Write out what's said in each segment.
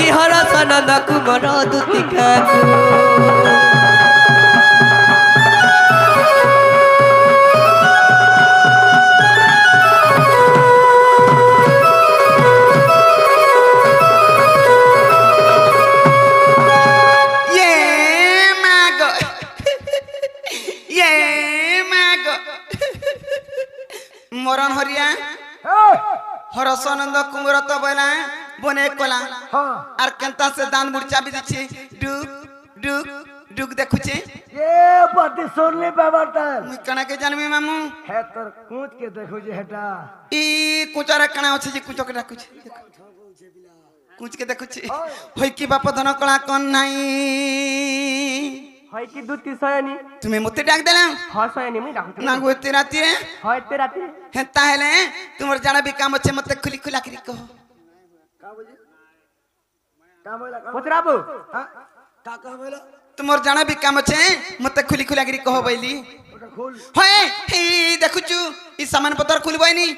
देखी हरस नंद कुमार दुतिका को मरण हरिया हरसानंद कुमार तो बोला बने कोला आर केंता से दान मुर्चा भी दिछि डुक डुक डुक देखुचे ये बात सुन ले बाबा मुई कना के जानमी मामू है तोर कूच के देखो जे हटा ई कुचारा कना अछि जे कुचक डाकुछ कुच के देखुचे होई की बाप धन कला कोन नाही হয় কি দুতি সয়নি তুমি মতে ডাক দেলা হয় সয়নি মুই ডাকুছি না গোতে রাতে হয়তে রাতে हे ताहले तुमर जाना भी काम अच्छे मत खुली खुला करी कहो का बोले का बोला পচরাবো हां का कह बोला तुमर जाना भी काम अच्छे मत खुली खुला करी कहो बैली ओटा खोल होए हे देखुचु ई सामान पत्र खुलबैनी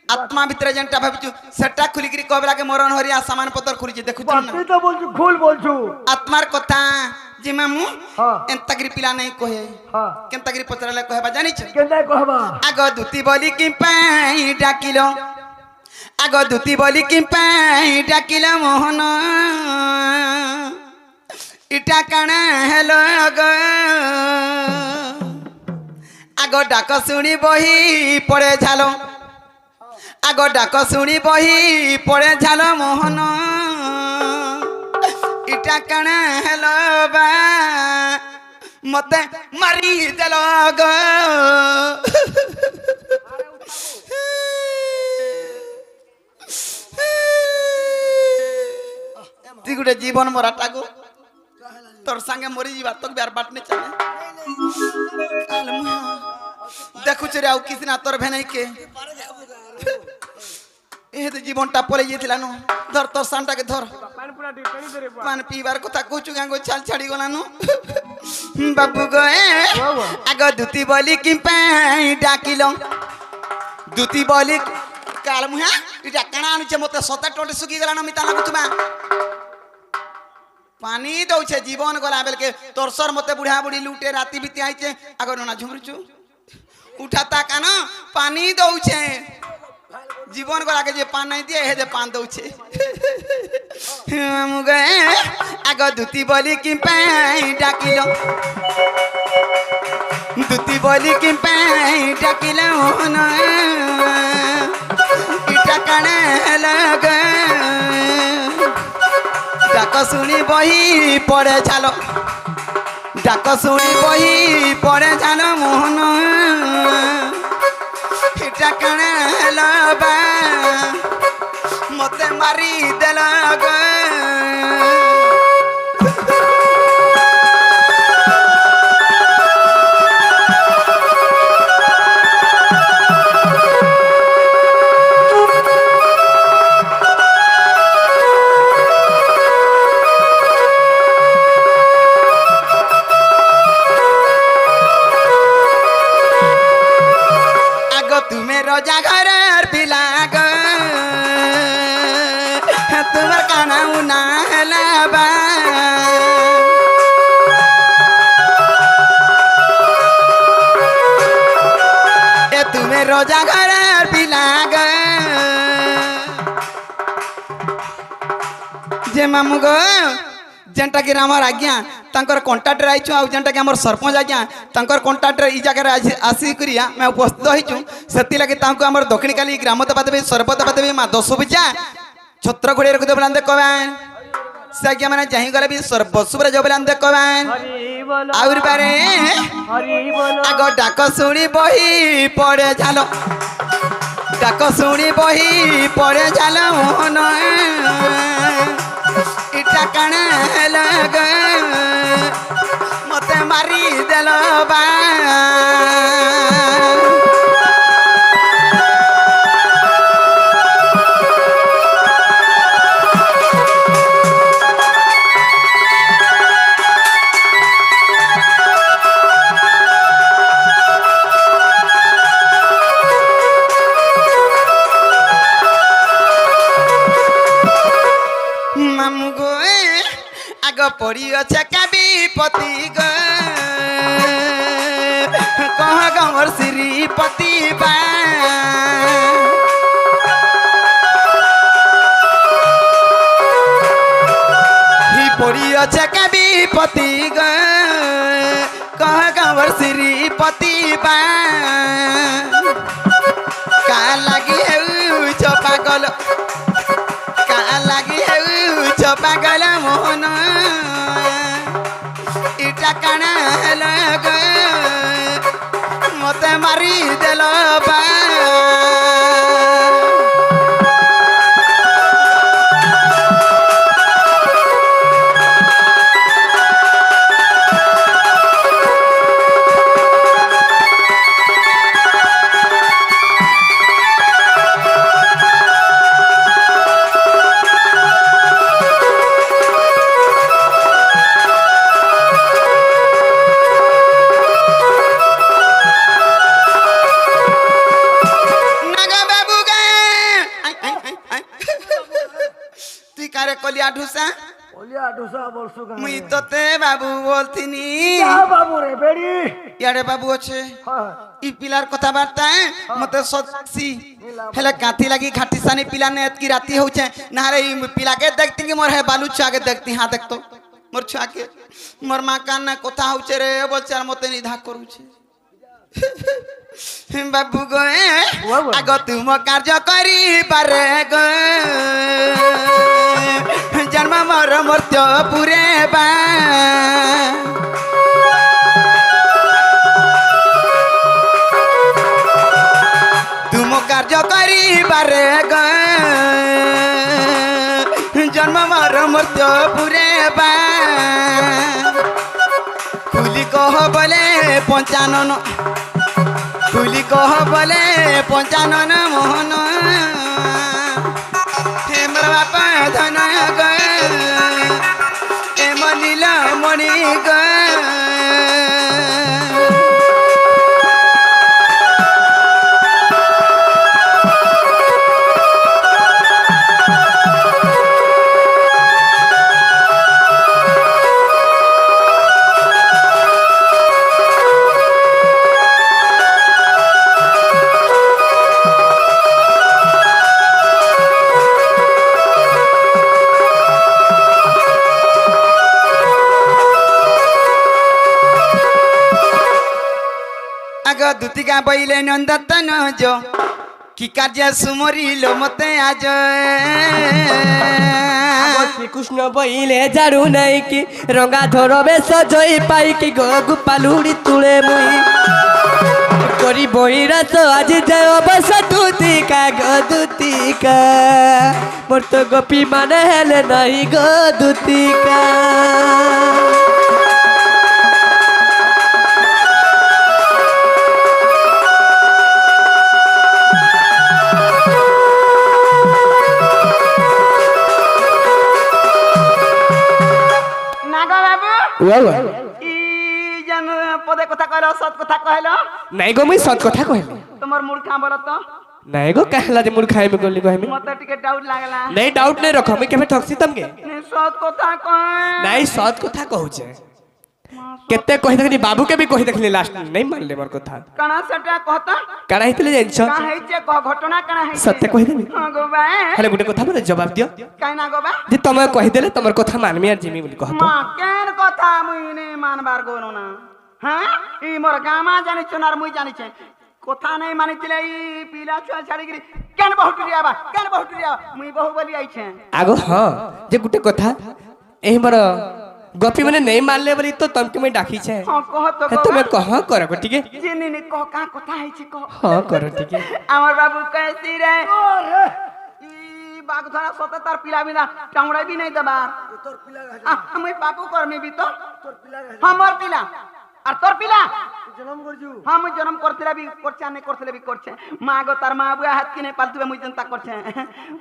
आत्मा भीतर जेंटा भाबिचु सेटा खुली करी कहबला के मरण हरिया सामान पत्र खुली जे देखुचु बात ना तो बोल खोल बोलछु आत्मार कथा जे मामू हां एंतगरी पिला नहीं कहे हां केंतगरी पत्रले कहबा जानि छ केना कहबा आगो दुती बोली कि पाई डाकिलो आगो दुती बोली कि पाई डाकिलो मोहन इटा काना हेलो गो आगो डाक सुनी बही पड़े झालो आगो डाक सुनी बही पड़े झालो मोहन इटा काना हेलो बा मते मारी देलो गो ती गुटे जीवन मराटा गो तोर संगे मरी जीवा तो बियार बाटने चले काल मुआ देखु चरे आउ किसी ना तोर भेनै के ए तो जीवन टा पले जेथिला नो धर तोर सांटा के धर পান পুরা ডিটেনি ধরে पान पीबार कथा कहचु गांगो छाल छाड़ी गलानु बाबू गो आगो दुती बोली कि पाई डाकिलो दुती बोली काल मुहा इटा कणा आनु छे मते सता टोटे सुकी गलानो मिता लागुतबा पानी दउछे जीवन गला बेल के तोरसर मते बुढ़ा बुढ़ी लूटे राती बिती आइछे आगो नना झुमरुचु उठाता काना पानी दउछे जीवन गला के जे पान नहीं दिए हे जे पान दउछे हम गए आगो दुती बोली कि पाई डाकिलो दुती बोली कि पाई डाकिलो न इटा कणे लग डाक सुनी बही पड़े झालो डाक सुनी बही पड़े झालो मोहन इटा कणे लबा मते मारी देल गो रोजा घर पिला गो तुम्हार काना उना हलाबा ए तुम्हें रोजा घर पिला गो जे मामू गो जेनटा कि रामर आज्ञा तांकर कॉन्टैक्ट रे आइछु आ जेनटा कि हमर सरपंच आज्ञा तांकर कॉन्टैक्ट रे ई जगह रे आसी करिया मैं उपस्थित होइछु सेति लागि तांको हमर दक्षिण काली ग्राम देवा देवी सर्वदेवा देवी मा दशभुजा छत्र घोड़े रख देबलान देखबान से आज्ञा माने जाहि गले भी सर्वसुब्र जबलान देखबान हरि बोलो आउर बारे हरि बोलो आगो डाक सुनी बही पड़े झालो डाक सुनी बही पड़े झालो मोहन इटा कणे लग मते मारी देल बा মামু গো আগ পড়ি আছে কাবি পতি গো কহ গমর শ্রীপতি বা পড়ি আছে কাবি পতি গো কহ গমর শ্রীপতি বা কা লাগি হেউছ পাগল কা লাগি হেউছ পাগল মোহন ইটা কানা হেল গো মতে মারি দেল বা কলিয়া ঢুসা ওলিয়া ডোসা বলছো কেন মুই তোতে বাবু বলতিনি যা বাবু রে বেড়ি ইয়ারে বাবু আছে হ্যাঁ ই পিলার কথাবার্তা মতে সচ্ছি হেলে কাথি লাগি ঘাটি সানি পিলা নে এতকি রাতি হউছে না রে ই পিলাকে দেখতি কি মোর হে বালু ছুয়াকে দেখতি হ্যাঁ দেখতো মোর ছুয়াকে মোর মা কান না কথা হউছে রে বলছে আর মতে নিধা করুছে বাবু গো আগ তুম কার্য করি পারে গো জন্ম মর মর্ত্য পুরে বা তুম কার্য করি পারে গো জন্ম মর মর্ত্য পুরে বা কুলি কহ বলে পঞ্চানন কুলি কহ বলে পঞ্চানন মোহন হেমর বাপা ধন গ এ মনিল মণি গ দুতিকা বইলে নন্দতন যো কি কার্য সুমরিল মতে আজ শ্রীকৃষ্ণ বইলে জাড়ু নাই কি রঙা ধর বেশ জয় পাই কি গো গোপালুড়ি তুলে মুই করি বইরাস আজি যে অবশ্য দুতিকা গো দুতিকা মোর তো গোপী মানে হেলে নাই গো দুতিকা পদে কথা কইল সৎ কথা কইল নাই গো মুই সৎ কথা কইলি তোমার মূর্খা বল তো নাই গো कहला যে মুর খাইবে গলি কইমি মতে টিকে ডাউট লাগলা নাই ডাউট নাই রখ আমি কেবে ঠকছি তমকে সৎ কথা কই নাই সৎ কথা কହୁছে কেতে কहि দেখনি বাবু के भी कहि देखली लास्ट नहीं मानले मोर কথা কানা সেটা কথা কানা হিতলে জানছ কা হেইছে ঘটনা কানা হেইছে সত্য কहि দেনি হ্যাঁ গো বা হেলে গুটে কথা বলে জবাব দিও কাই না গো বা যে তুমি কहि দেলে তোমার কথা মানমি আর জিমি বলি কহ তো মা কেন কথা মুই নে মানবার গোনো না হ্যাঁ ই মোর গামা জানিছ না আর মুই জানিছে কথা নাই মানিছিলে ই পিলা ছুয়া ছাড়ি গরি কেন বহুটুরিয়া বা কেন বহুটুরিয়া মুই বহু বলি আইছে আগো हां যে গুটে কথা एही मोर गोपी माने नहीं मानले बोली तो तुमके मैं डाकी छे हां कह तो तुम्हें कह करबो ठीक है जिनी ने कह का কথা হইছে কহ हां करो ठीक है আমার বাবু কইছি রে ই বাগ ধরা সতে তার পিলা বিনা টাংড়াই বি নাই দেবা তোর পিলা আমি বাবু করমি বি তো তোর পিলা আমার পিলা আর তোর পিলা জন্ম করছু হ্যাঁ মুই জন্ম করতেলা বি করছে না করতেলে বি করছে মা গো তার মা বুয়া হাত কিনে পালতুবে মুই জনতা করছে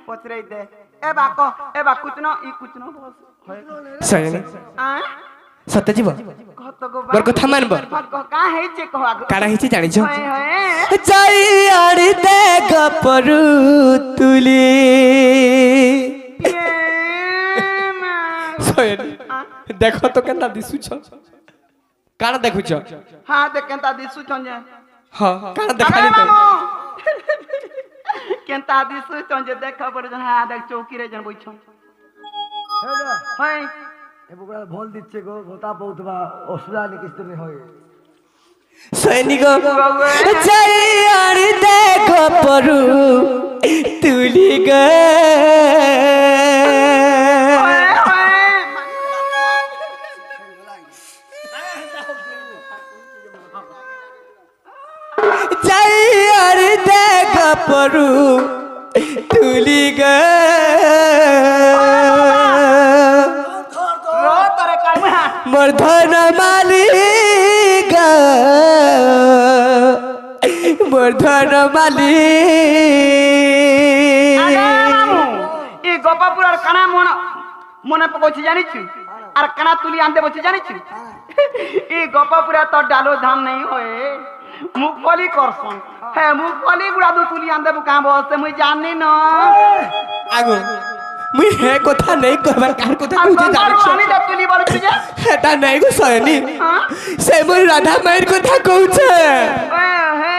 পছরেই দে এ বা কুতনো ই কুতনো सही नहीं सत्य जीव কত গো बर কথা মানব কা হেইছে কহ আগ কাড়া হিচি জানিছ হয় হয় যাই আড়ি দে গপরু তুলি ସଏନି ଦେଖ ତ କେନ୍ତା ଦିଶୁଛ କାଣା ଦେଖୁଛ ହଁ ଦେ କେନ୍ତା ଦିଶୁଛନ୍ ଯେ ହଁ କାଣା ଦେଖାଲି ତ କେନ୍ତା ଦିଶୁଛନ୍ ଯେ ଦେଖ ପଡେ ହଁ ଦେখ ଚୌକିରେ ଜଣ ବଇଛନ୍ हे ना হয় ए बुगड़ा भोल दिच्छे गो गोता बहुत बा असुरा ने किस तरह होए সৈনিক চারিয়াড়ি দেখ পরু তুলি গে চারিয়াড়ি দেখ পরু তুলি গে रो तारे काई মোর ধন মালিক মোর ধন মালিক এই গোপাপুরার কানা মনে পকছি জানিছু আর কানা তুলি আনতে বলছি জানিছু এই গোপাপুরা তো ডালো ধান নেই হয়ে মুখফলি করছন হ্যাঁ মুখফলি গুড়া দু তুলি আনতে কাম বসে মুই জানি না আগো মুই হে কথা নেই কবার কার কথা কইতে জানিছ আমি তো তুলি বলছি যে এটা নাই গো সয়নি সে মোর রাধা মায়ের কথা কইছে হে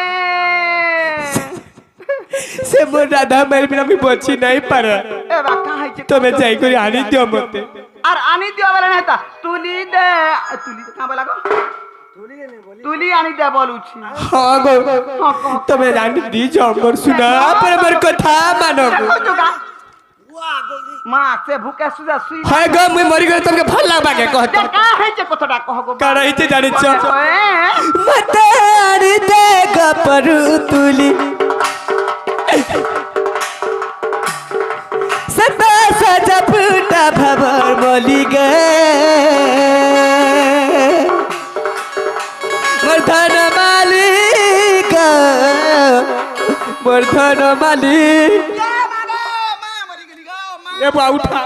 সে মোর রাধা মায়ের বিনা আমি বচি নাই পারে এ বাকা হইছে তুমি যাই করে আনি দিও মতে আর আনি দিও বলে না তা তুলি দে কাম লাগো तुली ने बोली তুলি আনি দে বলুছি হ্যাঁ গো তুমি জানি দি যাও মোর শুনা পরে মোর কথা মানো গো মা সে ভুকে সুজা সুই হয় গো মুই মরি গলে তোমাকে ভাল লাগবা কে কহত কা হইছে কথাটা কহ গো কারা হইতে জানিছ এ মতে আনি দে গপরু তুলি সদা সাজা ফুটা ভবর বলি গে মোর ধন মালিক মোর ধন মালিক এ বা উঠা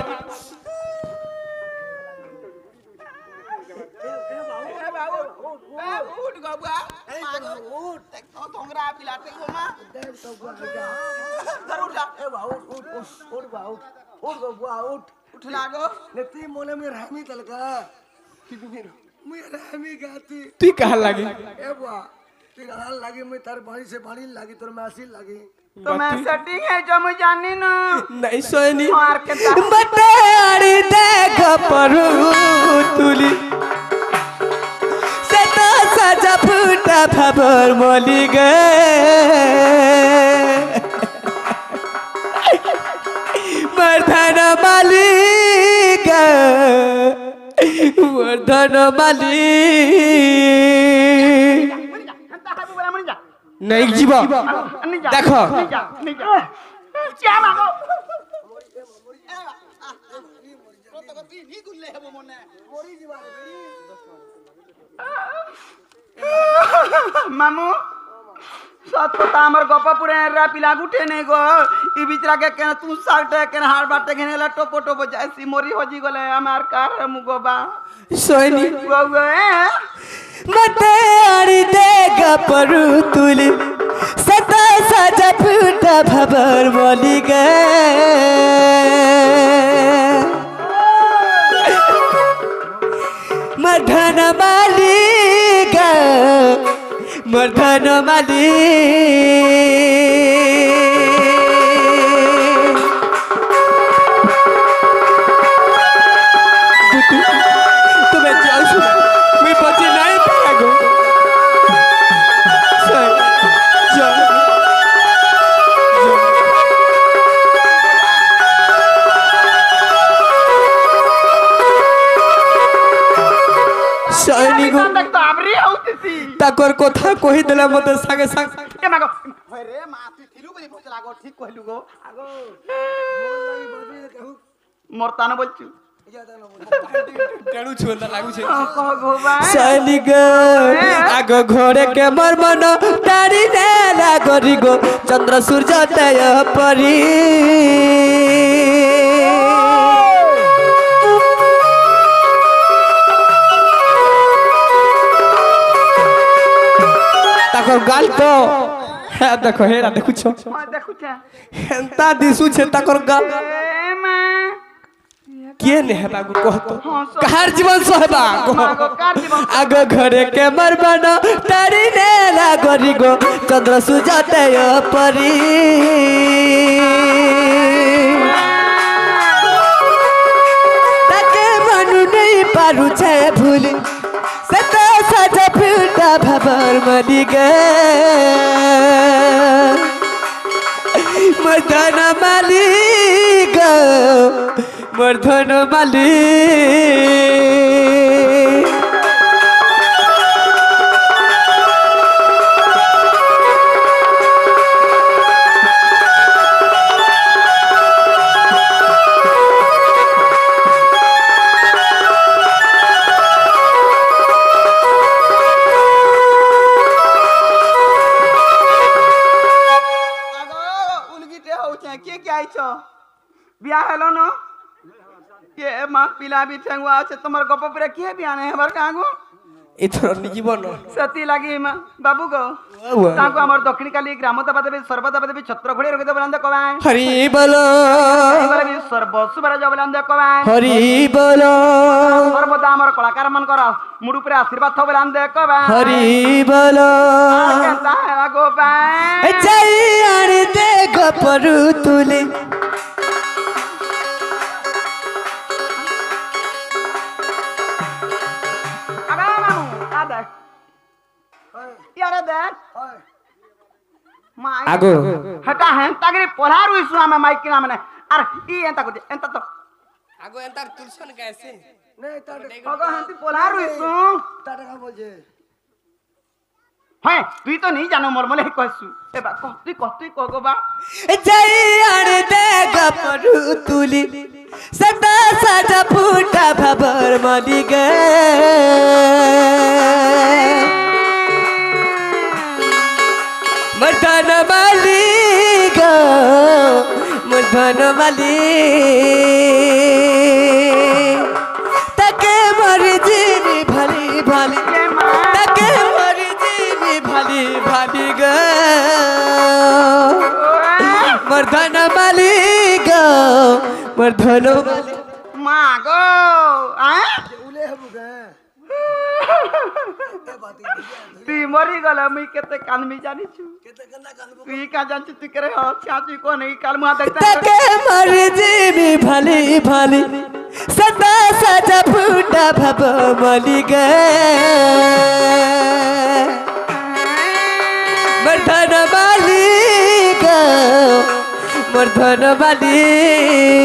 ए बा उठ बा उठ गो बुआ उठ उठ लागो नेती मोने में रहमी तलका मैं रहमी गाती তুই কাহা লাগি ए बुआ तेरे हाल लागी मैं तार बाणी से बाणी लागी तोर में आसी लागी तो मैं सेटिंग है जो मैं जानी ना নাই সয়নি मार के दा মতে আড়ি দেখ পরু তুলি সেটা সাজা ফুটা ভাবর মলি গে মর্ধন মালিক মর্ধন মালিক हंता है बोला मनी जा নাই জীব नहीं जा देखो। नहीं जा नहीं जा क्या मागो मामू सत কথা আমার গপাপুরে এরা পিলা গুটে নেই গো ই বিচরা কে কেন তু সাকটে কেন হাড় বাটে কেন লা টপো টপো যাইছি মরি হজি গলে আমার কার মুগো বা সয়নি গো গো মতে আড়ি দেখ পরু তুলি সদা সাজা ফুটা ভাবর বলি গে মর্ধন মালিক মর্ধন মালিক তুমি যাও শুনো মুই বচি নাই পাগো যাও সৈনিক দেখ তো আমরি হউতিছি তাকর কথা কহি দিলে মতে সাগে সাগ কে মাগো হয় রে মা তুই থিরু বলি বলতে লাগো ঠিক কইলু গো আগো मोर लागी बाबी कहू মোর তানো বলছু ज्यादा ना बोल টেড়ু ছুন্দা লাগুছে কহ গো বা সৈনিক আগ ঘরে কে মর মন তারি নেলা গরি গো চন্দ্র সূর্য তয় পরি তাকর গাল তো হ্যাঁ দেখো হেরা দেখুছ দেখুছে হেন্তা দিশুছে তাকর গাল এ মা এ किए ने हेबा को कहतो कहार जीवन सहबा आगो घरे के मरबाना तारी ने लागरी गो चंद्र सुजाते परी ताके मनु नहीं पारु छे भूल सता साजा फूटा भवर मनी गे मर्दन मालिक मर्दन मालिक बिया हेलो न के मां पिला भी ठेंगवा আছে তোমার গপ পরে কি বিয়া নাই হবার কাগো इथर जीवन সতি লাগি মা বাবু গো তাকো আমার দক্ষিণ কালী গ্রাম দেবা দেবী সর্বদা দেবী ছত্র ঘড়ি রগে দেবলান্দ কবাই हरि बोलो বলে বি সর্ব সুবরা জবলান্দ কবাই हरि बोलो সর্বদা আমার কলাকার মান কর মুড় উপরে আশীর্বাদ থবলান্দ কবাই हरि बोलो কেনতা গো বাই जाई आने दे गपरु तुले আগা মামু আদা ইয়ারে দে মাই आगो हटा है तागरी पोलार हुईसु हमें माइक की नाम ने अरे ई एंता को एंता तो आगो एंतार तुलसन कैसे नहीं ताटे अगो हंती पोलार हुईसु ताटे का बोलछे है तू तो नहीं जानो मोर मोले कहसु ए बा कहती कगो बा जाई आने दे गपरु तुली सदा साजा फूटा भवर मनी गे मर्दन मालिक मर्दन मालिक तके मर जीनी भली भली तके मर जीनी भली भली गे मर्दन मालिक मर्दन मालिक मागो हैं उले है बुगे ए बाती तू मरी गला मुई केते कान में जानी छु केते गंदा कालबो तू का जान छु तू करे हो छाती को नहीं काल मुआ देखता तके मर जीनी भली भली सदा साजा फूटा भव मली गे मर्दन मालिक मर्दन मालिक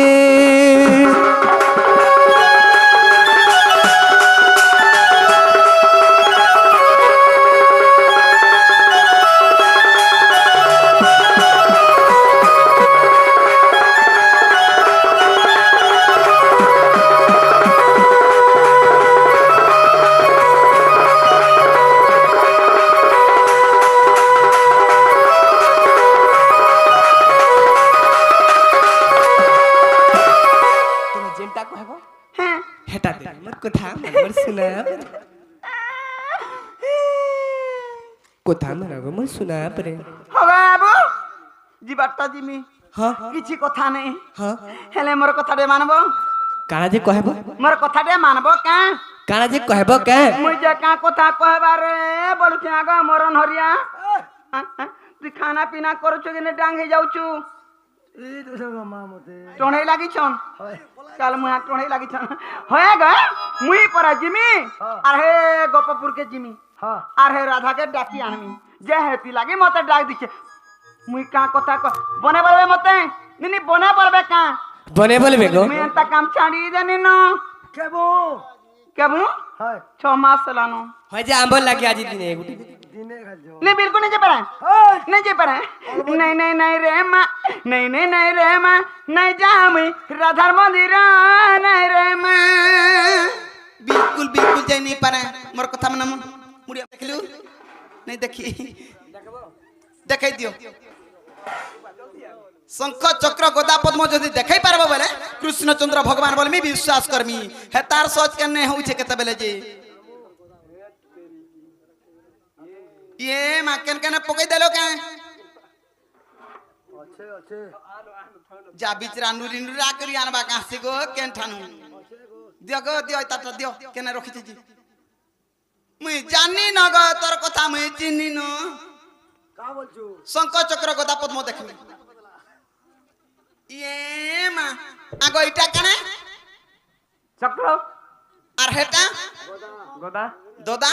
हेटा दे मत कथा मर सुना कथा मर मर सुना परे हो बाबू जीवाटा जिमी हां किछि कथा नहीं हां हेले मोर कथा दे मानबो काना जे कहबो मोर कथा दे मानबो का काना जे कहबो के मुई जे का कथा कहबा रे बोलु छी आगा मरन हरिया तू खाना पीना करू छु कि ने डांग हे जाऊ छु ए तो मां मते टोणे लागी छन होय काल मुहा टोणे लागी छन होय ग मुई परा जिमी अरे गोपपुर के जिमी हां अरे राधा के डाकी आनमी जे हेती लागी मते डाक दिछे मुई का कथा क बने बोलबे मते निनी बने बोलबे का बने बोलबे गो मैं त काम छाड़ी देनी न केबो केबु हाय 6 मास लानो होय जे आंबल लागी आज दिने गुटी दिने खाजो नहीं बिल्कुल नहीं जे परा हाय नहीं जे परा नहीं नहीं नहीं रे मां नहीं नहीं नहीं रे मां नहीं जामी राधा मंदिर नहीं रे मां बिल्कुल बिल्कुल जाई नहीं पारे मोर कथा मन मुड़िया देखलु नहीं देखी देखाई दियो शंख चक्र गदा पद्म जदि देखाई पारबो बेले कृष्ण चंद्र भगवान बोल मी विश्वास करमी हे तार सोच के नहीं होई छे केते बेले जे ये मां केन केन पकई देलो के अच्छे अच्छे जा बिचरा नुरी नुरा करी आनबा कासे गो केन ठानु दियो गो दियो ताटा दियो केने रखिछि जी मुई जानी न गो तोर कथा मुई चिन्नी न का बोलछु शंख चक्र गदा पद्म देखली ये मा आगो इटा कने चक्र আর হেটা গদা দোদা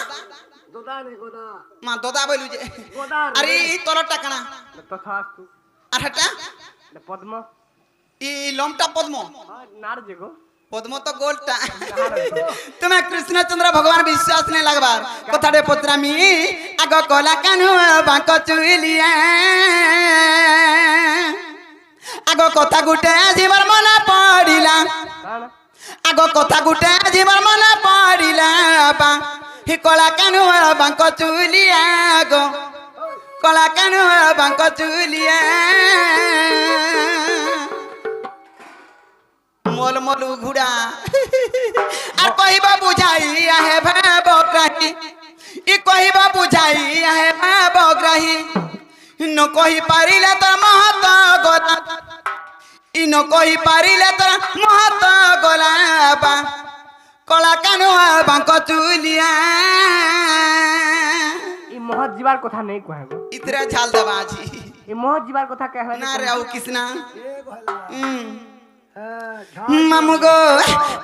गोदा नहीं गोदा মা দোদা বলু যে गोदा আরে এই তলটা কানা তথাস্তু আর হেটা পদ্ম ই লমটা পদ্ম নার যে গো পদ্ম তো গোলটা তুমি কৃষ্ণচন্দ্র ভগবান বিশ্বাস নেই লাগবার কথাটে পত্রামি আগ কলা কানু বাঁক চুইলিয়া আগ কথা গুটে জীবন মনে পড়িলা কানা আগ কথা গুটে জীবন মনে পড়িলা বা হি কলা কানু বাঁক চুলিয়া গো কলা কানু বাঁক চুলিয়া मोल मोलू घुड़ा আর কহিবা বুঝাই আহে ভাবগ্রাহী ই কহিবা বুঝাই আহে ভাবগ্রাহী ন কহি পারিলে তোর মহত গলা ই ন কহি পারিলে তোর মহত গলা বা কলা কানু বাঙ্ক চুলিয়া এই মহৎ জীবার কথা নেই কহে গো ইতরা ঝাল দেবা আজি এই মহৎ জীবার কথা কহে না রে আউ কৃষ্ণা ये भला हां মামু গো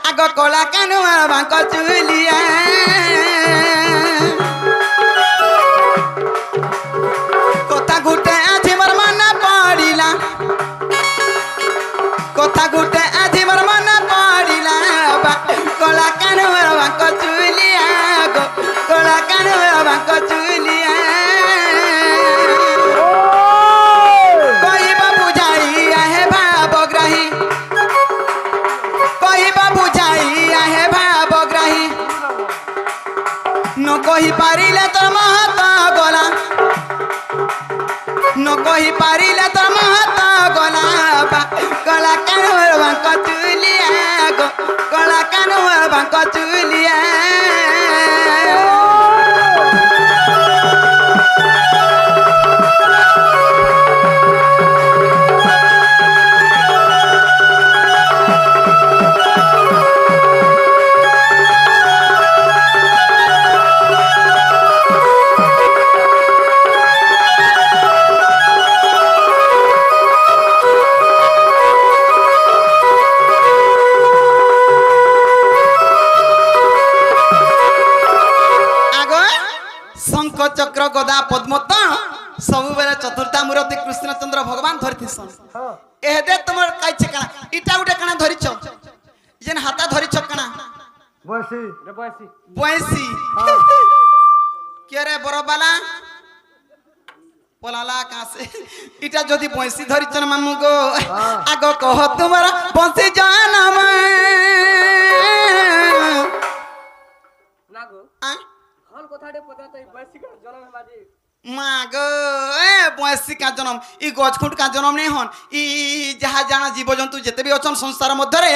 আগ কলা কানু বাঙ্ক চুলিয়া কথা গুটে আজি মোর মনে পড়িলা কথা গুটে আজি মোর মনে পড়িলা বা কলা কানু বাঙ্ক চুলিয়া গো কলা কানু বাঙ্ক চুলিয়া কহিবা বুঝাই আহে ভাবগ্রাহী কহিবা বুঝাই আহে ভাবগ্রাহী ন কহি পারিলে তোর মহত গলা ন কহি পারিলে তোর মহত গলা বা কলা কানু বাঙ্ক চুলিয়া গো কলা কানু বাঙ্ক চুলিয়া শঙ্খ চক্র গদা পদ্ম তো সবুবেলে চতুর্থা মূর্তি কৃষ্ণচন্দ্র ভগবান ধরিথিসন हां এহেদে তোমার কাইছে কানা ইটা উঠে কানা ধরিছ যেন হাতা ধরিছ কানা बसी রে বয়সী বয়সি हां কে রে বড়বালা পলালা কাছে ইটা যদি বয়সি ধরিছন মামু গো আগ কহ তোমার বংশী জানাম না গো হল কথাটে পতা তো বয়সী কা জন্ম বাজি মা গো বয়সী কা জনম ই গছখুঁট কা জনম নেই হন ই যাহা জানা জীবজন্তু যেতে বি অছন সংসার মধ্যে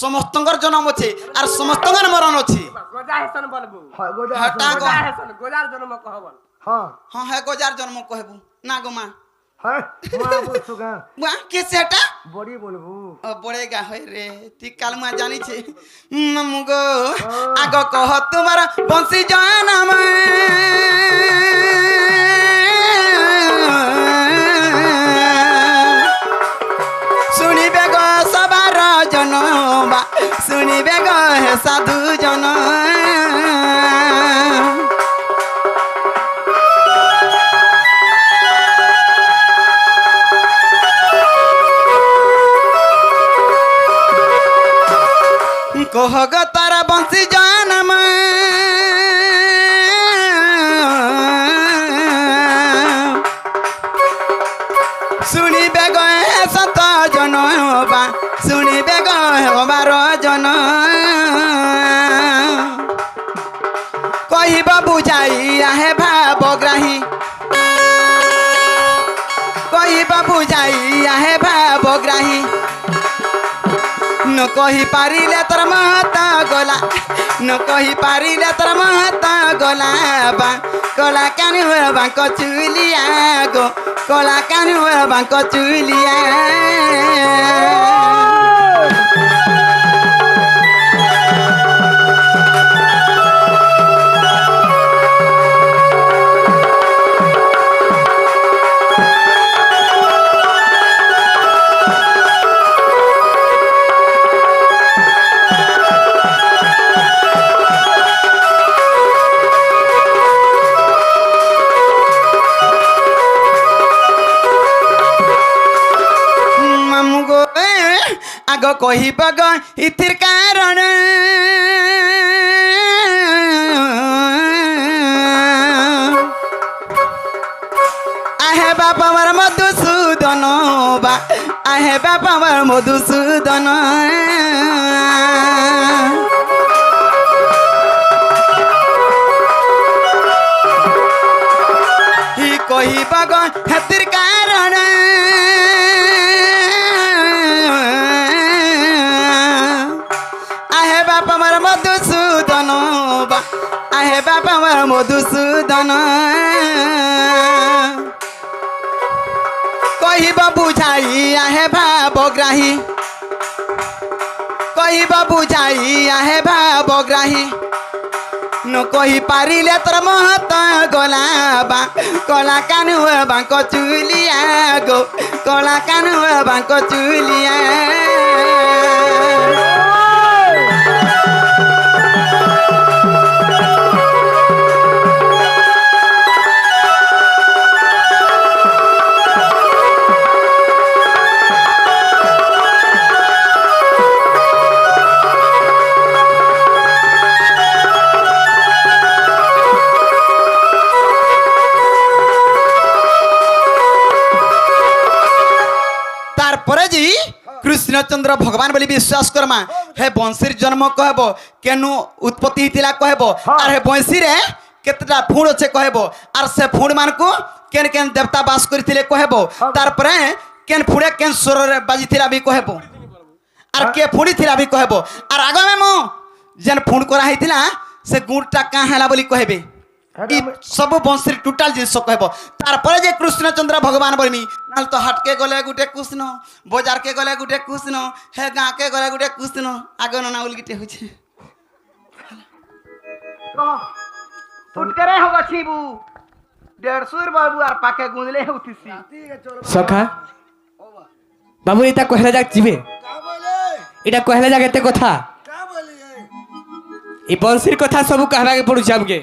সমস্তঙ্কর জনম আছে আর সমস্তঙ্কর মরণ আছে গজা হেসন বলবু हां गोदा हटा गो। গজা হেসন গজার জন্ম কহবল हां হ্যাঁ হ্যাঁ গজার জন্ম কহেবু না গো মা है मां बोलछु का মা কে সেটা बड़ी बोलबू ও পড়েগা হয় রে ঠিক কাল মা জানিছে মামু গো আগ কহ তোমার বংশী জানাম শুনিবে গো সবার জন বা শুনিবে গো হে সাধু জন কহ গো তারা বংশী জানাম শুনিবে গো হে সত জন বা শুনিবে গো হে 12 জন কহিবা বুঝাই আহে ভাবগ্রাহী কহিবা বুঝাই আহে ভাবগ্রাহী ন কহি পারিলে তোর মহত গলা न कही पारिले तर महत गला बा कला कान हुए बांक चुलिया गो कला कान हुए बांक चुलिया आग कहिब ग इथिर कारण आहे बापा मार मधुसूदन बा आहे बापा मार मधुसूदन ही कहिब ग हेतिर कारण बापा मार मधुसूदन बा आहे बापा मार मधुसूदन कहिब बुझाई आहे भावग्राही कहिब बुझाई आहे भावग्राही न कही पारिले तर महत गला बा कला कान बांक चुलिया गो कला कान बांक चुलिया कृष्णचंद्र भगवान बोली विश्वास करमा हे बंशीर जन्म कहब केनु उत्पत्ति हितिला कहब और हे बंशी रे केतटा फूड़ अच्छे कहब और से फूड़ मान को केन केन देवता बास करथिले कहब तार परे केन फूड़े केन स्वर रे बाजिथिला भी कहब और के फूड़ी थिला भी कहब और आगो में मो जेन फूड़ करा हितिला से गुड़टा का हला बोली कहबे सब बंशीर टोटाल जिनस कहब तार जे कृष्णचंद्र भगवान बोलमी नाल तो हाट के गले गुटे कृष्ण बाजार के गले गुटे कृष्ण हे गाँ के गले गुटे कृष्ण आगे ना उलगिटे हो फुटकरे हो गछीबू 150 बाबू आर पाके गुंदले होतिसी सखा बाबू इता कहला जाक जीवे इटा कहला जाक एते कथा ई बंशीर कथा सब कहबा के पड़ु हमके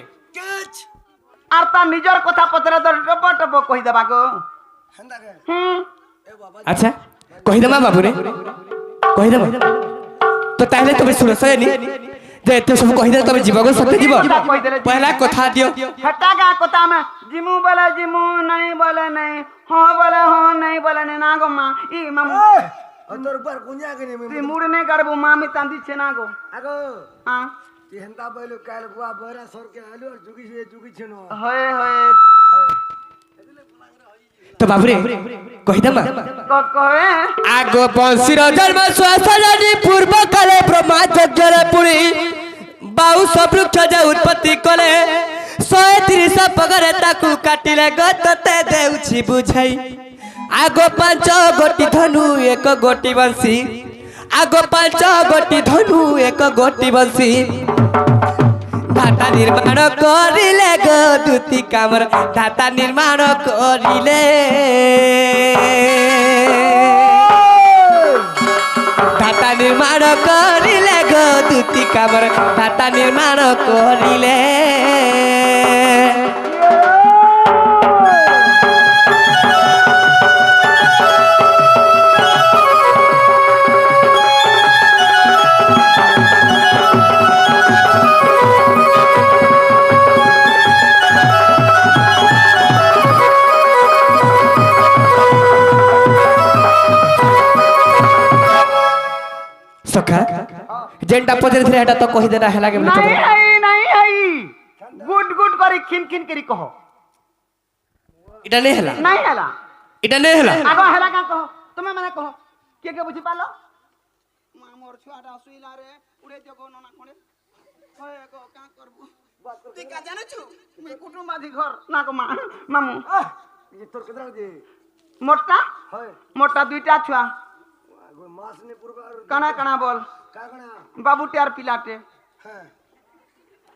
आर ता निजर कथा पतरे तो टप टप कहि देबा गो अच्छा कहि देबा बाबू रे कहि देबा तो ताहले तबे सुन सयनी जे एते सब कहि दे तबे जीवा गो सत्य जीवा पहला कथा दियो हटा गा कथा में जिमु बोले जिमु नहीं बोले नहीं हो बोले हो नहीं बोले नहीं ना गो मां ई मामू तोर पर कुंजा के ती मुड़ नहीं करबो मामी तांदी छे ना गो आगो हां ती हंता बोलो काल गुआ बरा सर के आलू और जुगी छनो होए होए तो बाबू रे कहि देबा कहे आगो बंशीर जन्म स्वासरानी पूर्व काले ब्रह्मा यज्ञ रे पुरी बाउ सब वृक्ष जे उत्पत्ति कले 130 पगरे ताकू काटिले गतते देउछि बुझाई आगो 5 गोटी धनु एक गोटी बंशी आगो 5 गोटी धनु एक गोटी बंशी धाता निर्माण करिले गो दुती कामर धाता निर्माण करिले धाता निर्माण करिले गो दुती कामर धाता निर्माण करिले सखा जेंटा पजरे थे हटा तो कहि देना है लागे नहीं गुड गुड करी खिन खिन करी कहो इटा नहीं हला नहीं हला इटा नहीं हला आगो हला का कहो तुमे माने कहो के बुझी पालो मां मोर छुआटा सुइला रे उड़े जगो नना कोने তুই কা জানুছু মুই কুটুম্বাদি ঘর না গো মা মামু তোর কেতরা হচ্ছে মোটা হয় মোটা দুইটা ছুয়া মাছ নে পুরবার কানা কানা বল কাকনা বাবুটে আর পিলাটে হ্যাঁ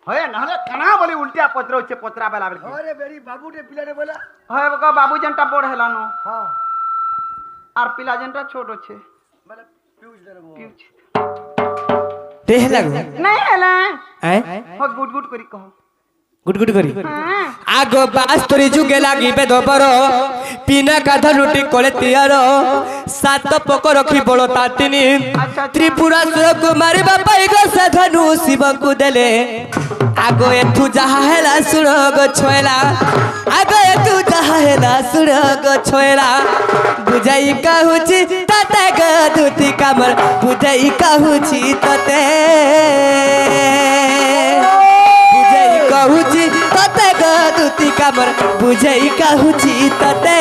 হয় নাহলে কানা বলি উল্টা পত্র হচ্ছে পত্রা বেলা বেলা আরে বেরি বাবুটে পিলারে বলা হয় গো বাবু যেনটা বড় হেলানো হ্যাঁ আর পিলা যেনটা ছোট আছে মানে পিউজ রে বল পিউছ দেহ লাগো নাই হেলা হ্যাঁ হয় গুড গুড করি কহ গুট করি হ্যাঁ আগ বাস্তরি যুগে লাগিবে দবর পিনা কাধ লুটি কলে তিয়ার সাত পক রখি বড় তাতিনি ত্রিপুরা সুরକୁ মারিবা পাই গো সাধনু শিবକୁ দেলে আগ এঠু যাহা হেলা সুর গো ছয়লা আগ এঠু যাহা হেলা সুর গো ছয়লা বুঝাই কাহুছি তাতে গো দুতি কামর বুঝাই কাহুছি ততে বুঝাই কাহুছি ততে গো দুতি কামর বুঝাই কাহুছি ততে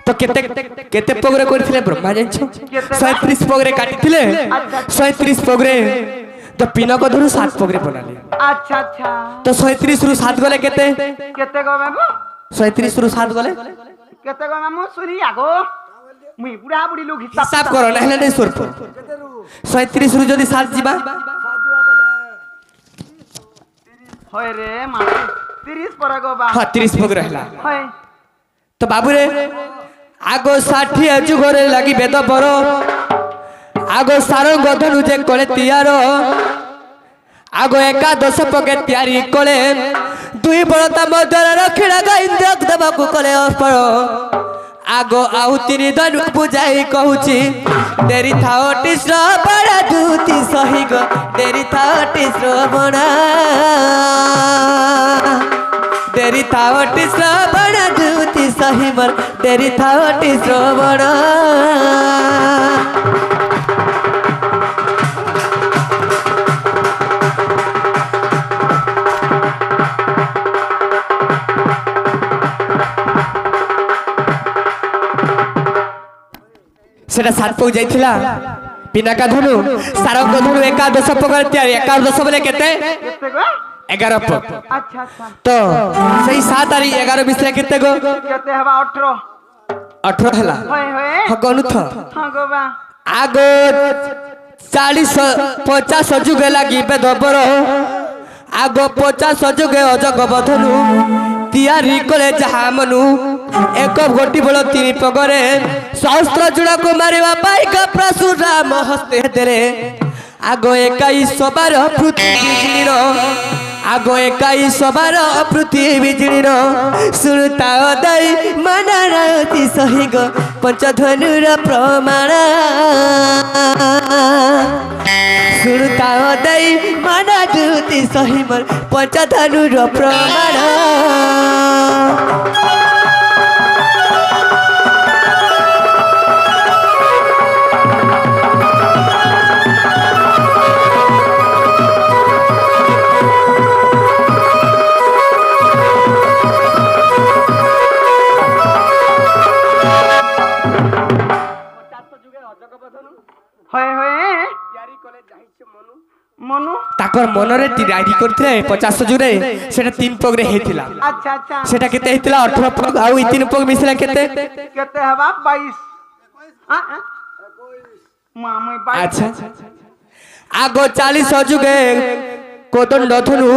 তো কেতে কেতে পগরে করিଥିଲେ ব্রহ্মা জানছ 37 পগরে কাটিଥିଲେ 37 পগরে তো পিনক ধরু 7 পগরে বনালে আচ্ছা আচ্ছা তো 37 রু 7 গলে কেতে কেতে গো বাবু 37 রু 7 গলে কেতে গো মামু শুনি আগো মুই বুড়া বুড়ি লোক হিসাব হিসাব করো না হলে নাই সরপ 37 রু যদি 7 ଯିବା সাজুয়া বলে হয় রে মামু 30 পরে গো বা হ্যাঁ 30 পগরে হলা হয় তো বাবুরে আগ 60 যুগরে লাগি বেদ বড় আগ সারঙ্গ ধনু যে কলে তিয়ার আগ একাদশ পকে তিয়ারি কলে দুই বড়তা মধ্যে রক্ষিণা ইন্দ্র দেবকু কলে অর্পণ আগ আউ তিনি ধনু বুঝাই কহুছি দেরি থাওটি শ্রবণ দুতি সহি গো দেরি থাওটি শ্রবণ দেরি থাওটি শ্রবণ দুতি সহি মর দেরি থাওটি শ্রবণ সেটা 7 পক যাইছিলা পিনাকা ধনু সারঙ্গ ধনু একাদশ পকের তিয়ারি একাদশ বলে কেতে কেতে গো 11 পক আচ্ছা আচ্ছা তো সেই 7 আর 11 মিশলে কেতে গো কেতে হবা 18 18 হেলা হয় হয় গনুথ হ্যাঁ গো বা আগ 40 50 যুগে লাগিবে দবর আগ 50 যুগে অজগ বধনু ତିଆରି କଲେ ଯାହା ମନୁ ଏକ ଗୋଟି ବଳ 3 ପଗରେ ସହସ୍ର ଜୁଡ଼କୁ ମାରିବା ପାଇଁ ପରଶୁରାମ ହସ୍ତେ ଦେଲେ ଆଗ 21 ବାର ପୃଥିବୀ ବିଜୁଳିର ଆଗ 21 ବାର ପୃଥିବୀ ବିଜୁଳିର ଶୁଣୁତା ଦେଇ ମନରତି ସହିଗ ପଞ୍ଚଧନୁର ପ୍ରମାଣ ଶୁଣୁତା ଦେଇ ମନରତି ସହିମର ପଞ୍ଚଧନୁର ପ୍ରମାଣ হয় হয় মনু তাকর মনরে তিরারি করতে 50 জুরে সেটা 3 পগরে হেতিলা আচ্ছা আচ্ছা সেটা কেতে হেতিলা 18 পগ আর এই 3 পগ মিশলা কেতে কেতে হবা 22 হ্যাঁ মামই 22 আচ্ছা আগ 40 যুগে কোদন ধনু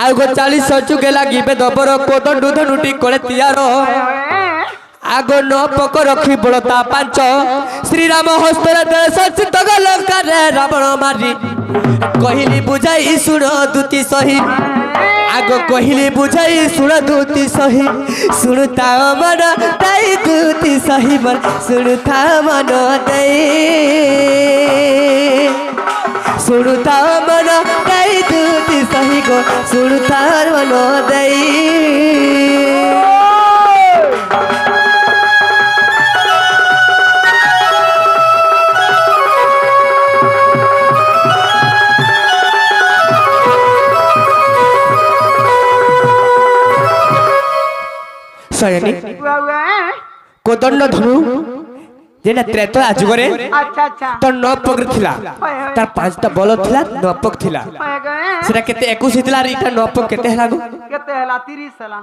আগ 40 যুগে লাগিবে দবর কোদন ধনুটি কোলে তিয়ার আগ 9 পক রখি বলতা 5 শ্রীরাম হস্তরে সচিত লঙ্কারে রাবণ মারি কহিলি বুঝাই শুণ দুতি সহি আগ কহিলি বুঝাই শুণ দুতি সহি শুণুতা মন তাই দুতি সহি মন শুণুতা মন তাই শুণুতা মন তাই দুতি সহি গো শুণুতা মন তাই ଶୟନୀ हुआ हुआ କୋଦଣ୍ଡ ଧନୁ যেটা ত্রেতা যুগরে अच्छा अच्छा তো নপক ଥିଲା তার পাঁচটা বল ଥିଲା নপক ଥିଲା होए गए সেটা কেতে 21 হিতলা আর এটা নপক কেতে হেলা গো केते हला 30 हला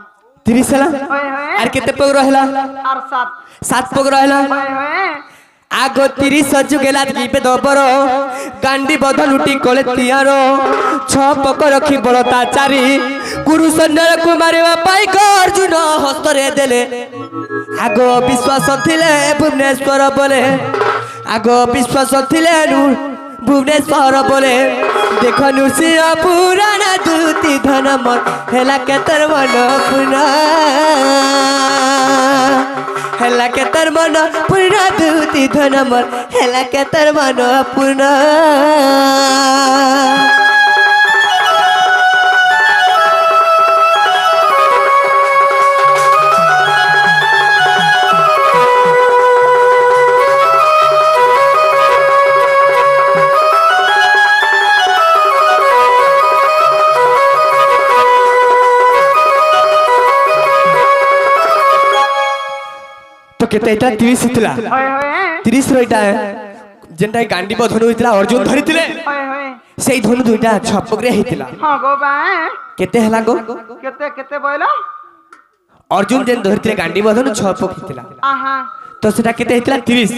30 হেলা होए होए আর কেতে পক রহিলা और 7 7 পক রহিলা होए होए आगो 30 যুগেলা দীপে দবর গান্ডি বধ লুটি কোলে তিয়ার ছ পক রখি বলতা চারি গুরু সন্ন্যার কুমারিবা পাই অর্জুন হস্তরে দেলে आगो विश्वास थिले भुवनेश्वर बोले आगो विश्वास थिले भुवनेश्वर बोले देख नुसिया पुराण दूती धन मन हेला केतर मन पुना हेला केतर मन पुना दूती धन मन हेला केतर मन पुना तो केते इता 30 हितला होए होए 30 রইটা যেটা গান্ডি বধনু হইতলা অর্জুন ধরিতিলে होए होए সেই ধনু দুইটা ছপকরে হইতলা हां गो बा কেতে হেলা গো केते केते बोलो অর্জুন যেন ধরিতিলে গান্ডি বধনু ছপক হইতলা आहा তো সেটা কেতে হইতলা 30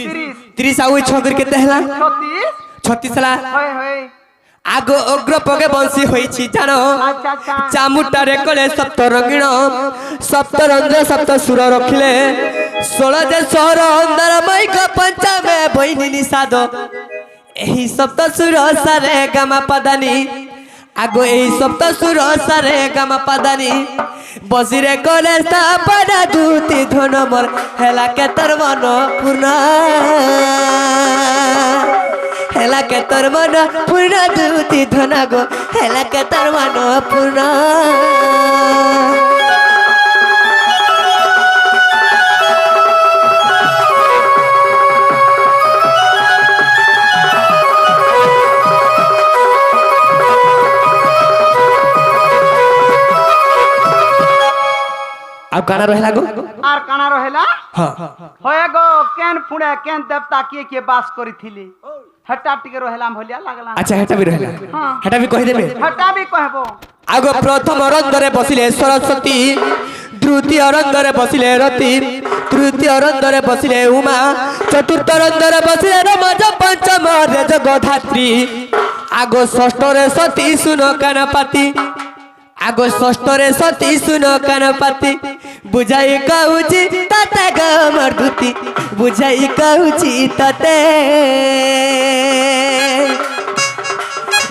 30 আর ওই ছকর কেতে হেলা 36 36 হেলা होए होए आगो अग्र पगे बंसी होईची जानो अच्छा अच्छा चामुटारे कले सप्त रंगीण सप्त रंग सप्त सुर रखिले 16 जे सहर अंधार मैक पंचमे बहिनी निषाद एही सप्त सुर सारे गामा पदानी आगो एही सप्त सुर सारे गामा पदानी बसिरे कले स्थापना दूती धन मोर हेला केतर मन पूर्ण हेला केतर मन पूर्ण दूती धन गो हेला केतर मन पूर्ण अब काना रहला गो आर काना रहेला हां होए गो केन फुणे केन देवता के बास करिथिली हटा टिके रहेला भलिया लागला अच्छा हेटा भी रहला हेटा भी कहि देबे हटा भी कहबो आगो प्रथम रंगरे बसिले सरस्वती द्वितीय रंगरे बसिले रति तृतीय रंगरे बसिले उमा चतुर्थ रंगरे बसिले रमज पंचम रे जगधात्री आगो षष्ठ रे सती सुनो कानपाती आगो षष्ठ रे सती सुनो कानपाती बुझाई कहूची तते गमर दूती बुझाई कहूची तते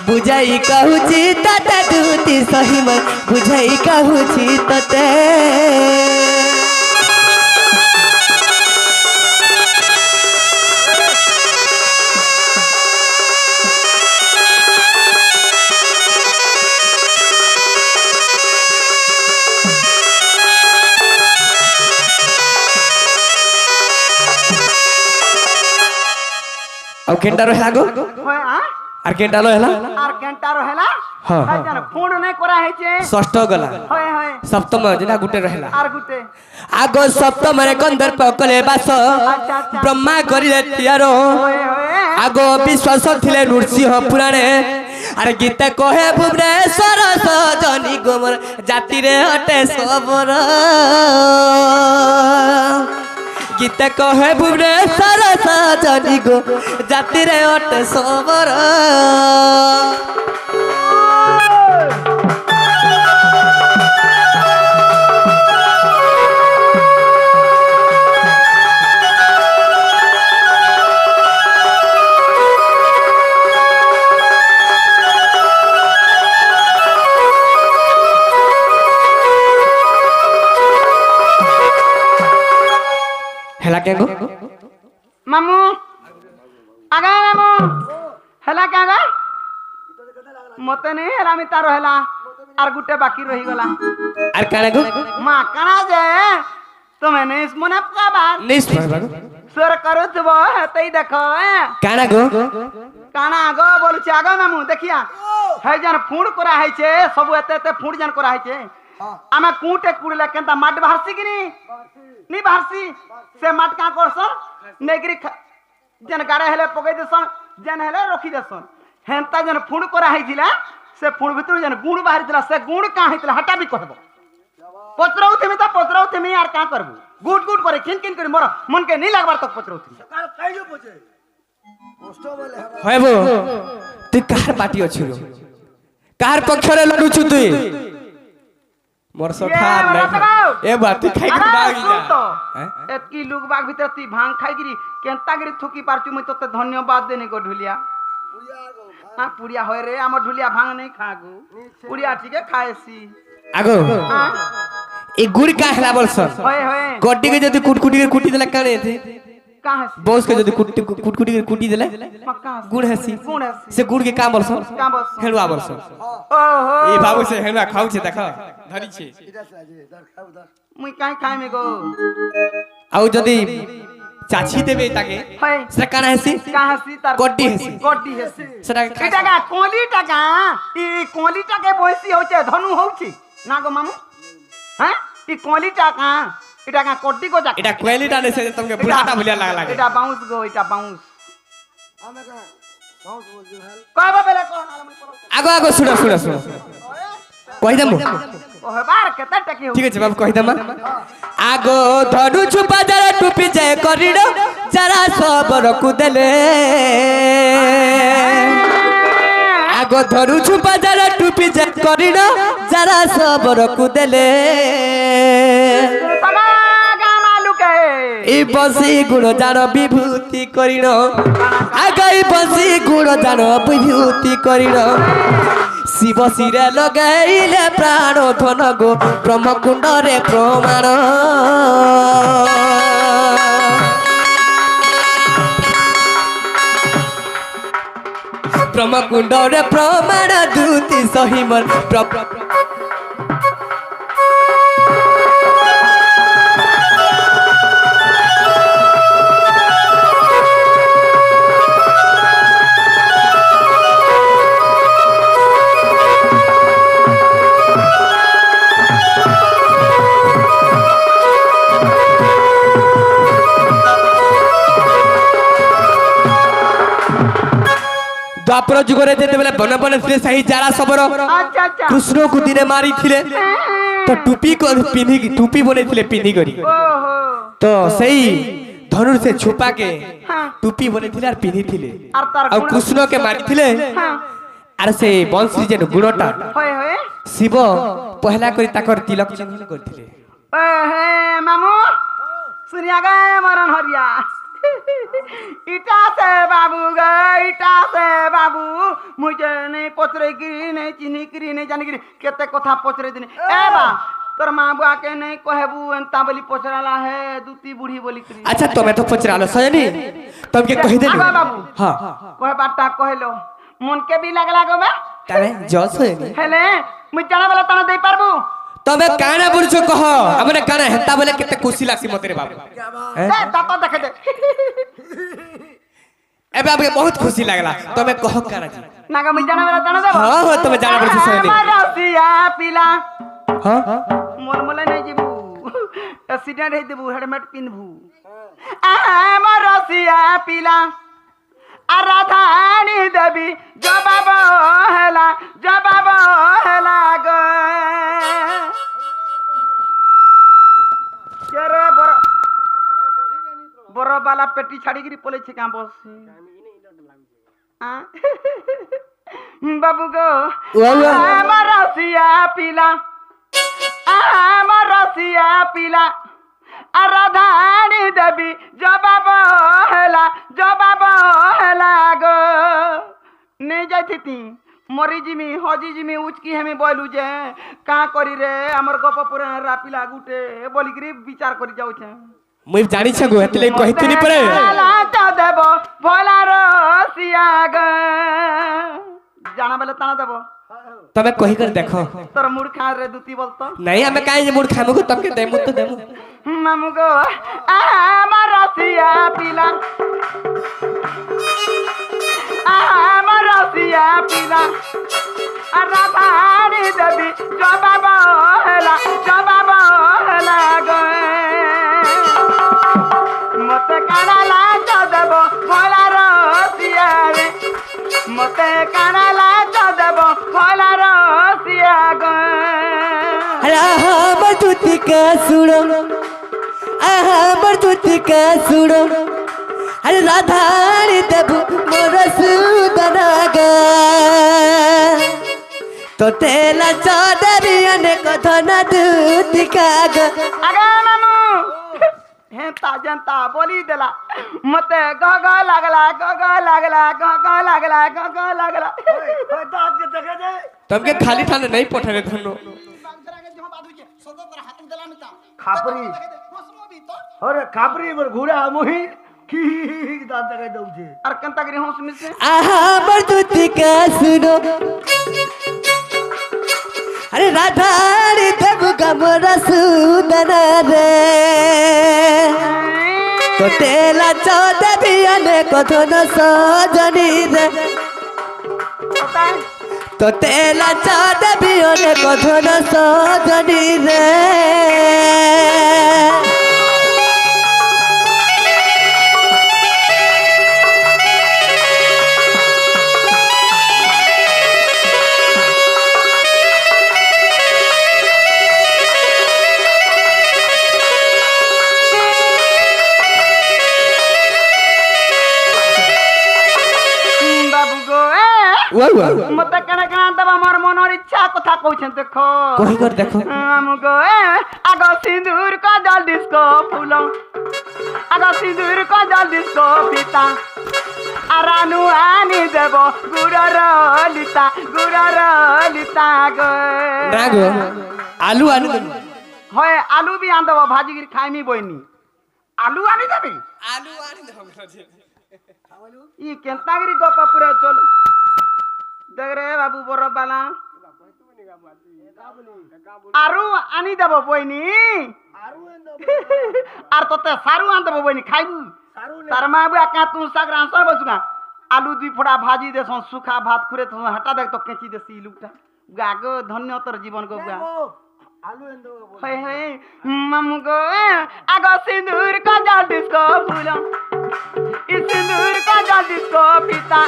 बुझाई कहूची तते दूती सही मन बुझाई कहूची तते अब केंटा रहला गो होए आ আর কেনটা লহেলা আর কেনটা रहेला हां हां जान फोन नै करा है छे ষষ্ঠ গলা होए होए সপ্তম যেটা গুটে রহিলা आर गुटे আগো সপ্তম রে কন্দর্প কলে বাস ব্রহ্মা করিলে তিয়ারো होए होए আগো বিশ্বাস থিলে নৃসিংহ পুরাণে আর গীতা কহে ভুবনেশ্বর সজনী গোমর জাতিরে অটে সবর गीता कहे भुवनेश्वर सजनी गो जातिरे अटे सबर हेला के गो मामू आगा मामू हला कागा मते नहीं हला मी तारो हला आर गुटे बाकी रही गला आर काना गो मां काना जे तुम्हें नहीं मने का बात निस बागो स्वर करो तुबो हेतई देखो काना गो काना आगो बोलु छी आगो मामू देखिया है जन फूड करा है छे सब एते एते फूड जन करा है छे आमे कूटे कुड़ले केनता माट बाहरसी कि नी बाहरसी से माट का करसन नेगरी जन गाड़े हेले पकई देसन जन हेले रखी देसन हेंता जन फुण करा हिजिला से फुण भितर जन गुण बाहरी दिला से गुण का हितला हटा भी कहबो पत्रौ थेमी यार का करबो गुट गुट करे किन किन करे मोर मन के नहीं लागबार तक पत्रौ थेमी सकाळ काइलो पचे कष्ट बोले হইবো তুই কার পার্টি অছিলো কার পক্ষরে লড়ুছু তুই মোর সখা নাই এ বাত তুই খাই के बागी जा एतकी लोग बाग भीतर ती भांग खाई गिरी केनता गिरी थुकी पारचू मैं तोते धन्यवाद देने को ढुलिया हां पुड़िया होय रे हमर ढुलिया भांग नहीं खागु पुड़िया ठीक है खाएसी আগো ए गुड़ का हला बोलसन होय होय गड्डी के जदी कुटकुटी के कुटी देला काने थे कहां बॉस के जदी कुटकुटी के कुटी देला पक्का गुड़ हसी गुण हसी से गुड़ के काम बोलसन का बस हेलवा बोलसन ओहो ए बाबू से हेलवा खाऊ छे देख धरी छे এটা সাজে দর খাও দর मुई काई खाई में गो आउ जदी चाची देबे ताके होय से काना हसी कहां सी तार गड्डी हसी गड्डी हसी सेटा इटा का कोली टाका ई कोली टाके बोइसी होचे धनु होची ना गो मामू हैं ई कोली टाका इटा का कोड्डी को जाके এটা কোয়ালিটা ने से तुमके बुढ़ाटा भलिया लागे इटा बाउंस गो इटा बाउंस আমি কা সাউস বল দিল হাল कहबा बेले कोन আগো আগো শুনো শুনো শুনো কই দেমু ओहे बार केते टकी हो ঠিক আছে বাবু কই দেমা আগো ধরু ছুপা যারা টুপি যায় করিড় যারা সবর কুদেলে আগো ধরু ছুপা যারা টুপি যায় করিড় যারা সবর কুদেলে तमागा मालुके এই বসি গুণ জানো বিভূতি করিণ আগাই বসি গুণ জানো বিভূতি করিণ শিব শিরে লগাইলে প্রাণ ধন গো ব্রহ্মকুণ্ডরে প্রমাণ ব্রহ্মকুণ্ডরে প্রমাণ দুতি সহিমন द्वापर जुगरे जेतेबेले बन बन थे सही जारा सबरो अच्छा अच्छा कृष्ण को दिने मारी थिले तो टूपी को पिन्ही टूपी बने थिले पिन्ही करी ओहो तो सही धनुर से छुपा के हां टूपी बने थिले और पिन्ही थिले और तार और कृष्ण के मारी थिले हां और से बंशी जे गुणटा होय होय शिव पहला करी ताकर तिलक चंगल करथिले ओहे मामू सुनिया गए मरन हरिया इटा से बाबू गए इटा से बाबू मुझे नहीं पचरे गिरी नहीं चिन्ही गिरी नहीं जानी गिरी केते कथा पचरे दिने ए बा तोर मां बुआ के नहीं कहबू एंता बोली पचराला है दूती बूढ़ी बोली करी अच्छा तुम्हें तो पचरालो सजनी तुम के कहि दे आबा बाबू हां कहे बाटा कहलो मन के भी लागला गो बे तारे जस होएनी हेले मुझ जाना वाला तना दे पारबू तबे काना बुरछो कह हमने काना हेता बोले केते खुशी लागसी मते रे बाबू ए दाता देखे दे एबे आपके बहुत खुशी लागला तबे कह काना जी नागा मुझ जाना वाला तना देबो हां हां तबे जाना बुरछो सजनी रसिया पिला हां मोर मोला नहीं जीबू एक्सीडेंट हे देबू हेलमेट पिनबू आ मोर रसिया पिला आ राधानी देवी जबाब हेला गो केरे बड़ बाला पेटी छाड़ी गिरी पले छे का बस बाबू गो हमर रसिया पिला हमर रसिया पिला आ राधानी देवी जबाब हेला गो नहीं जाती थी मरी जिमी हजी जिमी उचकी हेमी बोलू जे का करी रे हमर गप पुरा रापिला गुटे बोली गिरी विचार करी जाऊ छे मुई जानी छगो हतले कहितनी परे लाटा देबो भोला रसिया ग जाना बेले ताना देबो तबे कहि कर देखो तोर मुड़ खा रे दूती बोलतो नहीं हमें काहे जे मुड़ खामु तबके देमु तो देमु मामू गो हमर रसिया पिला हमर रसिया पिला রাধারানী দেবী জবাব হেলা গয়ে মতে কানা লাজ দেব ভোলা রসিয়া রে মতে কানা লাজ দেব ভোলা রসিয়া গয়ে আমার তুতিকা শুনো আমার তুতিকা শুনো আরে রাধারানী দেবু মোর সুদনা গা তোতে লাজ দেবী অনেক ধনা তুতিকা গা আগে মামু হেতা জনতা বলি দেলা মতে গগ লাগলা तुमके खाली थाने नहीं पठावे धनो खापरी अरे खापरी बर घुरा मुही की दांत का दउछे আর কেনতা করি হোস মিছে आहा बरदुतिका सुनो अरे राधारानी देबु गमरा सुदना रे तो तेला चौदबी अनेक धन सजनी रे तो तेला चौदबी अनेक धन सजनी रे মতে কেন কেন দেব আমার মনের ইচ্ছা কথা কইছেন দেখো কই কর দেখো আমগো আগ সিঁদুর কাজল ডিস্কো ফুল আগ সিঁদুর কাজল ডিস্কো পিতা আরানু আনি দেব গুড়র লিতা গো না গো আলু আনি দেবো হয় আলু বি আন দেব ভাজিগির খাইমি বইনি আলু আনি দেবি আলু আনি দেবো ই কেন্তাগিরি গপ পুরে চল দেখ রে বাবু বড় বালা আরু আনি দেব বইনি আর তোতে সারু আন দেব বইনি খাইবু তার মা বুয়া কা তু সাগ রাঁস বসুনা আলু দুই ফোড়া ভাজি দেছ সুখা ভাত খুরে তো হাঁটা দেখ তো কেঁচি দেছি লুকটা গাগ ধন্য তোর জীবন গো গা आलू एंदो হয় হয় মামু গো আগ সিঁদুর কাজল ডিস্কো ফুল सिंदूर का जल डिस्को पीता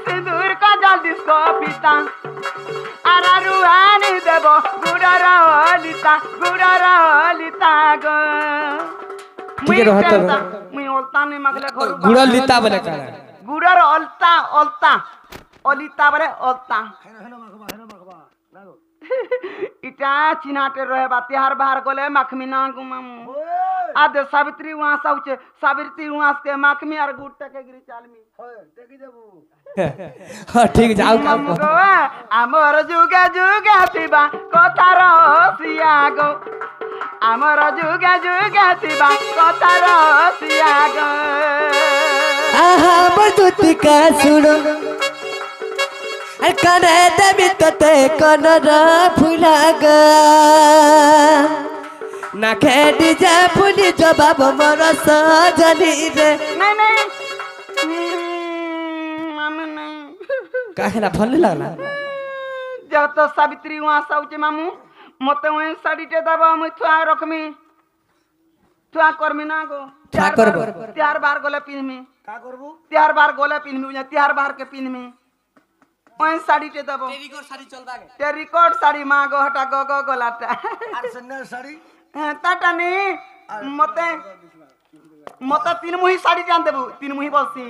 सिंदूर का जल डिस्को पीता आरा रुहानी देबो गुड़र लिता गो ठीक है रहत मुई ओलता ने मगले घर गुड़ा लिता बले काला गुड़र ओलता ओलिता बरे ओलता हेनो मखबा लागो इटा चिनाटे रहे बा तिहार बाहर गोले मखमिना गुमामू आदे सावित्री वहां साउचे सावित्री वहां के माखमी और गुट टके गिरी चालमी होय देखि देबू हां ठीक जाओ आमर जुगे जुगे थिबा कथा रसिया गो आमर जुगे जुगे थिबा कथा रसिया गो आहा बरदुतिका सुनो कने देवी तते कनर फुलागा ना खेडी जा फुली जवाब मोर सजनी रे नहीं मामू नहीं काहेला भल लागला जब तो सावित्री वहां साउचे मामू मते वही साड़ी टे दबा मुई थुआ रखमी थुआ करमी ना गो क्या करबो त्यार बार गोले पिनमी का करबू त्यार बार गोले पिनमी त्यार बार के पिनमी वही साड़ी टे दबो टेरिकोट साड़ी चलबा गे टेरिकोट साड़ी मां गो हटा गो गोलाटा आर सन्ना साड़ी ताटा नहीं मते तीन मुही साड़ी जान देबू तीन मुही बलसी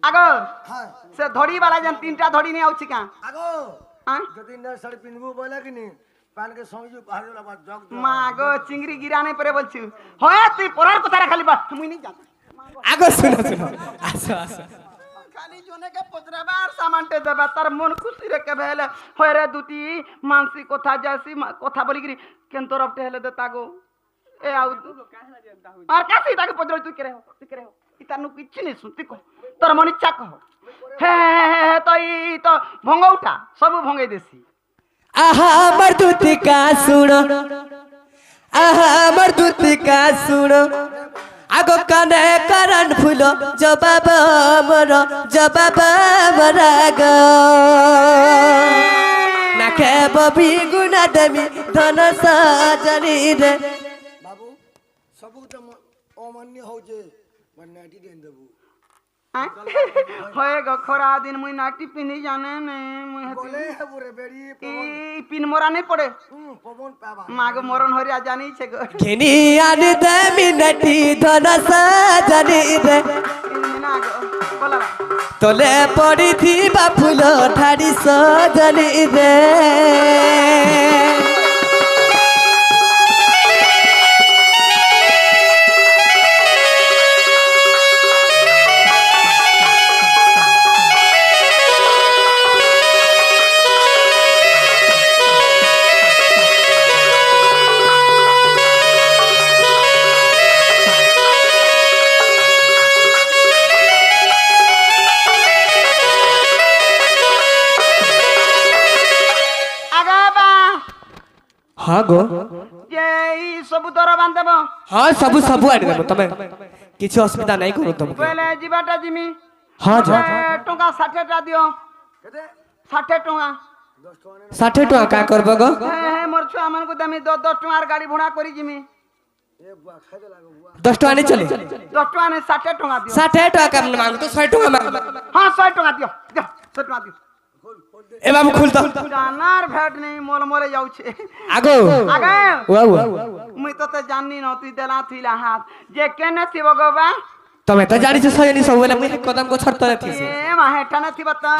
आगो हां से धड़ी वाला जन तीनटा धड़ी नहीं आउछि का आगो हां जति न साड़ी पिनबू बोला कि नी पान के समझू बाहर वाला बात जग मां गो चिंगरी गिराने परे बोलछु होय तू परार को तारा खाली बा मुई नहीं जान आगो सुनो आसो खाली जोने के पचराबार सामान टे देबा तार मन खुशी रे के भेले होय रे दुती मानसी कथा जासी कथा बोली गिरी केन तरफ टे हेले देता गो ए आउ और कासी ताके पचरो तू करे हो इतानु किछि नहीं सुनती को तोर मन इच्छा कहो हे तो ई तो भंग उठा सब भंगे देसी आहा मरदुतिका सुनो आहा मरदुतिका सुनो আগ কানে কারণ ফুল জবাব মর জবাব মরাগ না খেব বিগুণা দেবী ধন সজনী রে বাবু ସବୁ ତ অমান্য হচ্ছে মানে নাইটি দেন দেবু হয়ে গো খরা দিন মুই নাইটি পিন্ধি জানে নে মুই বলে হেবুরে বেড়ি পিন মরা নেই পড়ে পবন পাবা মাগ মরণ হরিয়া জানিছে গো ঘিনি আনি দেবী নটি ধন সজনী রে না গো বলা তোলে পড়িথিবা ফুল ধাড়ি সজনী রে हाँ गो যে এই সবু তোর বান্ধব हाँ सबू सबू आनी देबो तमे किछि असुविधा नहीं करू तुमके বলে জিবাটা জিমি हाँ जा টঙ্কা 60 টা দিও কেতে 60 টঙ্কা 60 टका का करबो गो হ্যাঁ মোর ছুয়া মানকু দামি 10 টঙ্কার গাড়ি ভড়া করি জিমি এ বুয়া খাইতে লাগো বুয়া 10 टका नहीं चले 10 टଙ୍କା ने 60 टଙ୍କା दियो 60 टका मांग तो 100 टका मांग हाँ 100 टଙ୍କା दियो दियो 100 टଙ୍କା दियो ए बाबू खुल तो জানার ভেট নেই মল মরে যাচ্ছে आगो আগে वाह মুই তো তে জানি না তুই দেলা থিলা হাত যে কেনে থিব গো বা तमे तो जानी छ सयनी सब बेला मैं कदम को छड़त थी এ মা হেটা না থিব তা